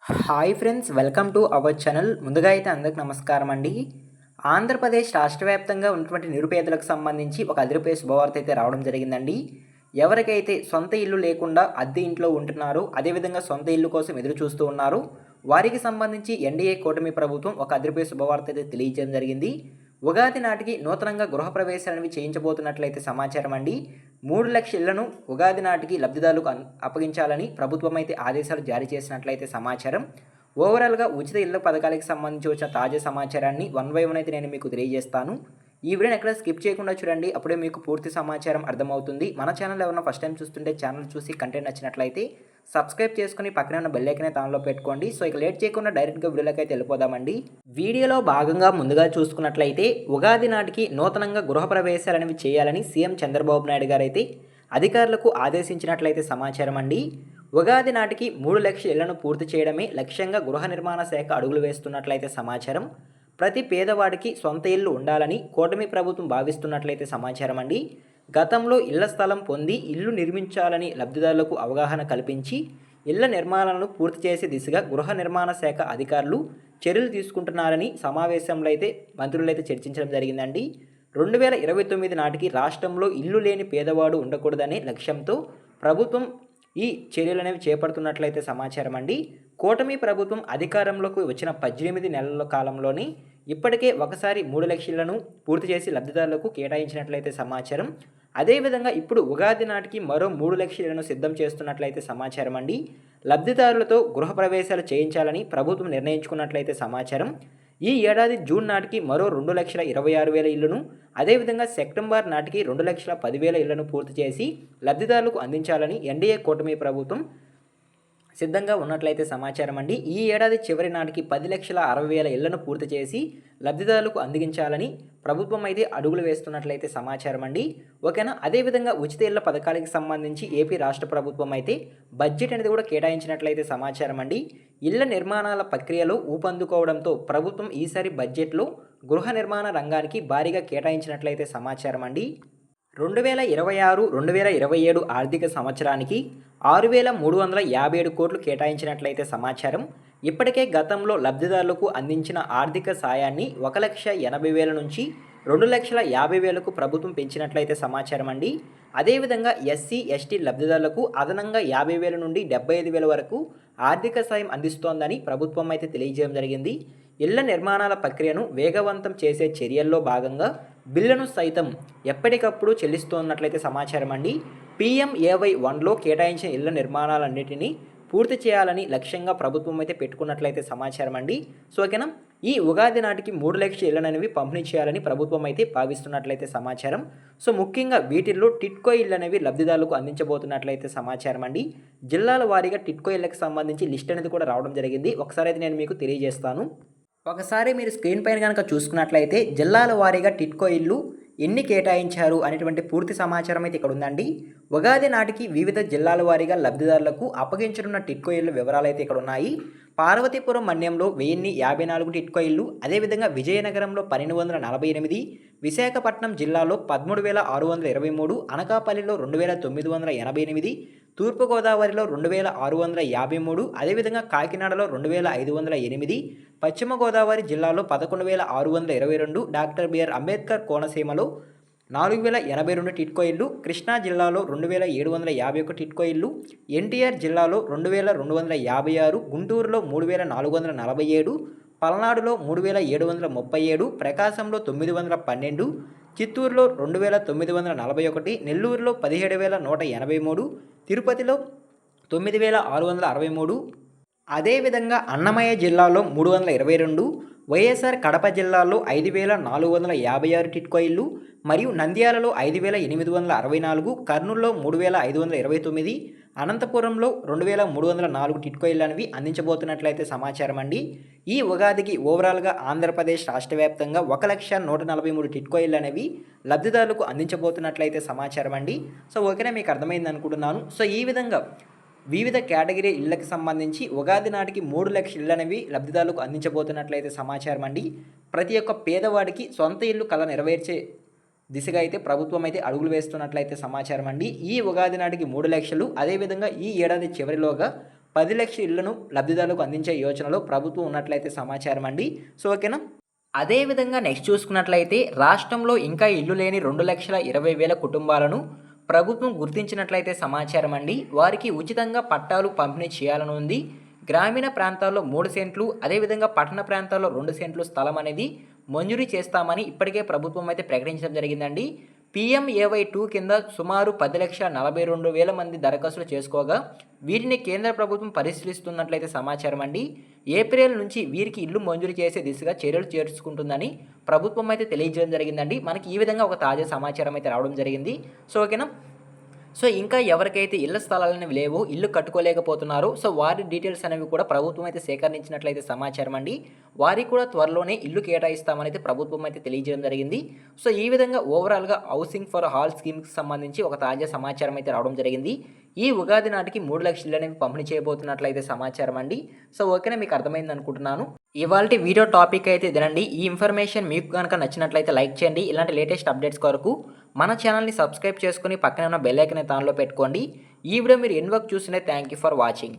Hi friends, welcome to our channel. ముందుగా అయితే అందరికి నమస్కారం అండి. ఆంధ్రప్రదేశ్ రాష్ట్ర వ్యాప్తంగా ఉన్నటువంటి నిరుపేదలకు సంబంధించి ఒక 10 రూపాయల శుభవార్త అయితే రావడం జరిగిందండి. ఎవరికైతే సొంత ఇల్లు లేకుండా అద్దె ఇంట్లో ఉంటున్నారో, అదేవిధంగా సొంత ఇల్లు కోసం ఎదురు చూస్తూ ఉన్నారు, వారికి సంబంధించి ఎన్డీఏ కూటమి ప్రభుత్వం ఒక 10 రూపాయల శుభవార్త అయితే తెలియజేయడం జరిగింది. ఉగాది నాటికి నూతనంగా గృహప్రవేశాలనేవి చేయించబోతున్నట్లయితే సమాచారం అండి. 3 లక్షల ఇళ్లను ఉగాది నాటికి లబ్ధిదారులకు అప్పగించాలని ప్రభుత్వం అయితే ఆదేశాలు జారీ చేసినట్లయితే సమాచారం. ఓవరాల్గా ఉచిత ఇళ్ల పథకాలకు సంబంధించి వచ్చిన తాజా సమాచారాన్ని వన్ బై వన్ అయితే నేను మీకు తెలియజేస్తాను. ఈ వీడియోని ఎక్కడ స్కిప్ చేయకుండా చూడండి, అప్పుడే మీకు పూర్తి సమాచారం అర్థమవుతుంది. మన ఛానల్ ఎవరైనా ఫస్ట్ టైం చూస్తుంటే ఛానల్ చూసి కంటెంట్ నచ్చినట్లయితే సబ్స్క్రైబ్ చేసుకుని పక్కనే ఉన్న బెల్ ఐకాన్ ఆన్లో పెట్టుకోండి. సో ఇక లేట్ చేయకుండా డైరెక్ట్గా వీడియోలోకి అయితే వెళ్ళిపోదామండి. వీడియోలో భాగంగా ముందుగా చూసుకున్నట్లయితే ఉగాది నాటికి నూతనంగా గృహప్రవేశాలు అనేవి చేయాలని సీఎం చంద్రబాబు నాయుడు గారు అయితే అధికారులకు ఆదేశించినట్లయితే సమాచారం అండి. ఉగాది నాటికి 3 లక్షల ఇళ్లను పూర్తి చేయడమే లక్ష్యంగా గృహ నిర్మాణ శాఖ అడుగులు వేస్తున్నట్లయితే సమాచారం. ప్రతి పేదవాడికి సొంత ఇల్లు ఉండాలని కూటమి ప్రభుత్వం భావిస్తున్నట్లయితే సమాచారం అండి. గతంలో ఇళ్ల స్థలం పొంది ఇల్లు నిర్మించాలని లబ్ధిదారులకు అవగాహన కల్పించి ఇళ్ల నిర్మాణాలను పూర్తి చేసే దిశగా గృహ నిర్మాణ శాఖ అధికారులు చర్యలు తీసుకుంటున్నారని సమావేశంలో అయితే మంత్రులైతే చర్చించడం జరిగిందండి. 2029 నాటికి రాష్ట్రంలో ఇల్లు లేని పేదవాడు ఉండకూడదనే లక్ష్యంతో ప్రభుత్వం ఈ చర్యలు అనేవి చేపడుతున్నట్లయితే సమాచారం అండి. కూటమి ప్రభుత్వం అధికారంలోకి వచ్చిన 18 నెలల కాలంలోని ఇప్పటికే ఒకసారి 3 లక్షలను పూర్తి చేసి లబ్ధిదారులకు కేటాయించినట్లయితే సమాచారం. అదేవిధంగా ఇప్పుడు ఉగాది నాటికి మరో 3 లక్షలను సిద్ధం చేస్తున్నట్లయితే సమాచారం అండి. లబ్ధిదారులతో గృహప్రవేశాలు చేయించాలని ప్రభుత్వం నిర్ణయించుకున్నట్లయితే సమాచారం. ఈ ఏడాది జూన్ నాటికి మరో 2,26,000 ఇళ్లను, అదేవిధంగా సెప్టెంబర్ నాటికి 2,10,000 ఇళ్లను పూర్తి చేసి లబ్ధిదారులకు అందించాలని ఎన్డీఏ కూటమి ప్రభుత్వం సిద్ధంగా ఉన్నట్లయితే సమాచారం అండి. ఈ ఏడాది చివరి నాటికి 10,60,000 ఇళ్లను పూర్తి చేసి లబ్ధిదారులకు అందించాలని ప్రభుత్వం అయితే అడుగులు వేస్తున్నట్లయితే సమాచారం అండి. ఓకేనా. అదేవిధంగా ఉచిత ఇళ్ల పథకాలకు సంబంధించి ఏపీ రాష్ట్ర ప్రభుత్వం అయితే బడ్జెట్ అనేది కూడా కేటాయించినట్లయితే సమాచారం అండి. ఇళ్ల నిర్మాణాల ప్రక్రియలో ఊపందుకోవడంతో ప్రభుత్వం ఈసారి బడ్జెట్లో గృహ నిర్మాణ రంగానికి భారీగా కేటాయించినట్లయితే సమాచారం అండి. 2026-2027 ఆర్థిక సంవత్సరానికి 6,357 కోట్లు కేటాయించినట్లయితే సమాచారం. ఇప్పటికే గతంలో లబ్ధిదారులకు అందించిన ఆర్థిక సాయాన్ని 1,80,000 నుంచి 2,50,000కు ప్రభుత్వం పెంచినట్లయితే సమాచారం అండి. అదేవిధంగా ఎస్సీ ఎస్టీ లబ్ధిదారులకు అదనంగా 50,000 నుండి 75,000 వరకు ఆర్థిక సాయం అందిస్తోందని ప్రభుత్వం అయితే తెలియజేయడం జరిగింది. ఇళ్ల నిర్మాణాల ప్రక్రియను వేగవంతం చేసే చర్యల్లో భాగంగా బిల్లును సైతం ఎప్పటికప్పుడు చెల్లిస్తున్నట్లయితే సమాచారం అండి. PMAY-1లో కేటాయించిన ఇళ్ల నిర్మాణాలన్నింటినీ పూర్తి చేయాలని లక్ష్యంగా ప్రభుత్వం అయితే పెట్టుకున్నట్లయితే సమాచారం అండి. సో ఓకేనా. ఈ ఉగాది నాటికి 3 లక్షల ఇళ్లనేవి పంపిణీ చేయాలని ప్రభుత్వం అయితే భావిస్తున్నట్లయితే సమాచారం. సో ముఖ్యంగా వీటిల్లో టిట్కో ఇళ్ళు అనేవి లబ్ధిదారులకు అందించబోతున్నట్లయితే సమాచారం అండి. జిల్లాల వారీగా టిట్కో ఇళ్లకు సంబంధించి లిస్ట్ అనేది కూడా రావడం జరిగింది. ఒకసారి అయితే నేను మీకు తెలియజేస్తాను. ఒకసారి మీరు స్క్రీన్ పైన కనుక చూసుకున్నట్లయితే జిల్లాల వారీగా టిట్కో ఇల్లు ఎన్ని కేటాయించారు అనేటువంటి పూర్తి సమాచారం అయితే ఇక్కడ ఉందండి. ఉగాది నాటికి వివిధ జిల్లాల వారీగా లబ్ధిదారులకు అప్పగించనున్న టిట్కో ఇల్లు వివరాలు అయితే ఇక్కడ ఉన్నాయి. పార్వతీపురం మన్యంలో 1,054 టిట్కో ఇల్లు, అదేవిధంగా విజయనగరంలో 1,248, విశాఖపట్నం జిల్లాలో 13,623, అనకాపల్లిలో 2,988, తూర్పుగోదావరిలో 2,653, అదేవిధంగా కాకినాడలో 2,508, పశ్చిమ గోదావరి జిల్లాలో 11,622, డాక్టర్ బిఆర్ అంబేద్కర్ కోనసీమలో 4,082 టిట్కో ఇల్లు, కృష్ణా జిల్లాలో 2,751 టిట్కో ఇల్లు, ఎన్టీఆర్ జిల్లాలో 2,256, గుంటూరులో 3,447, పల్నాడులో 3,737, ప్రకాశంలో 912, చిత్తూరులో 2,941, నెల్లూరులో 17,183, తిరుపతిలో 9,663, అదేవిధంగా అన్నమయ్య జిల్లాలో 322, వైఎస్ఆర్ కడప జిల్లాలో 5,456 టిట్కో ఇల్లు మరియు నంద్యాలలో 5,864, కర్నూలులో 3,529, అనంతపురంలో 2,304 టిట్కో ఇళ్ళు అనేవి అందించబోతున్నట్లయితే సమాచారం అండి. ఈ ఉగాదికి ఓవరాల్గా ఆంధ్రప్రదేశ్ రాష్ట్ర వ్యాప్తంగా 1,143 టిట్కో ఇళ్ళు అనేవి లబ్ధిదారులకు అందించబోతున్నట్లయితే సమాచారం అండి. సో ఓకేనా, మీకు అర్థమైంది అనుకుంటున్నాను. సో ఈ విధంగా వివిధ కేటగిరీ ఇళ్లకు సంబంధించి ఉగాది నాటికి 3 లక్షల ఇళ్ళు అనేవి లబ్ధిదారులకు అందించబోతున్నట్లయితే సమాచారం అండి. ప్రతి ఒక్క పేదవాడికి సొంత ఇల్లు కళ నెరవేర్చే దిశగా అయితే ప్రభుత్వం అయితే అడుగులు వేస్తున్నట్లయితే సమాచారం అండి. ఈ ఉగాది నాటికి 3 లక్షలు, అదేవిధంగా ఈ ఏడాది చివరిలోగా 10 లక్షల ఇళ్లను లబ్ధిదారులకు అందించే యోచనలో ప్రభుత్వం ఉన్నట్లయితే సమాచారం అండి. సో ఓకేనా. అదేవిధంగా నెక్స్ట్ చూసుకున్నట్లయితే రాష్ట్రంలో ఇంకా ఇల్లు లేని 2,20,000 కుటుంబాలను ప్రభుత్వం గుర్తించినట్లయితే సమాచారం అండి. వారికి ఉచితంగా పట్టాలు పంపిణీ చేయాలని ఉంది. గ్రామీణ ప్రాంతాల్లో 3 సెంట్లు, అదేవిధంగా పట్టణ ప్రాంతాల్లో 2 సెంట్లు స్థలం అనేది మంజూరీ చేస్తామని ఇప్పటికే ప్రభుత్వం అయితే ప్రకటించడం జరిగిందండి. PMAY2 కింద సుమారు 10,42,000 మంది దరఖాస్తులు చేసుకోగా వీటిని కేంద్ర ప్రభుత్వం పరిశీలిస్తున్నట్లయితే సమాచారం అండి. ఏప్రిల్ నుంచి వీరికి ఇల్లు మంజూరు చేసే దిశగా చర్యలు చేర్చుకుంటుందని ప్రభుత్వం అయితే తెలియజేయడం జరిగిందండి. మనకి ఈ విధంగా ఒక తాజా సమాచారం అయితే రావడం జరిగింది. సో ఓకేనా. సో ఇంకా ఎవరికైతే ఇళ్ల స్థలాలు అనేవి లేవో, ఇల్లు కట్టుకోలేకపోతున్నారో, సో వారి డీటెయిల్స్ అనేవి కూడా ప్రభుత్వం అయితే సేకరించినట్లయితే సమాచారం అండి. వారికి కూడా త్వరలోనే ఇల్లు కేటాయిస్తామని అయితే ప్రభుత్వం అయితే తెలియజేయడం జరిగింది. సో ఈ విధంగా ఓవరాల్గా హౌసింగ్ ఫర్ ఆల్ స్కీమ్కి సంబంధించి ఒక తాజా సమాచారం అయితే రావడం జరిగింది. ఈ ఉగాది నాటికి 3 లక్షల ఇళ్ళు అనేవి పంపిణీ చేయబోతున్నట్లయితే సమాచారం అండి. సో ఓకేనా, మీకు అర్థమైంది అనుకుంటున్నాను. ఇవాల్టి వీడియో టాపిక్ అయితే ఇదేనండి. ఈ ఇన్ఫర్మేషన్ మీకు కనుక నచ్చినట్లయితే లైక్ చేయండి. ఇలాంటి లేటెస్ట్ అప్డేట్స్ కొరకు మన ఛానల్ని సబ్స్క్రైబ్ చేసుకుని పక్కన ఉన్న బెల్ ఐకాన్ దానిలో పెట్టుకోండి. ఈ వీడియో మీరు ఎన్ని వరకు చూసినా థ్యాంక్ యూ ఫర్ వాచింగ్.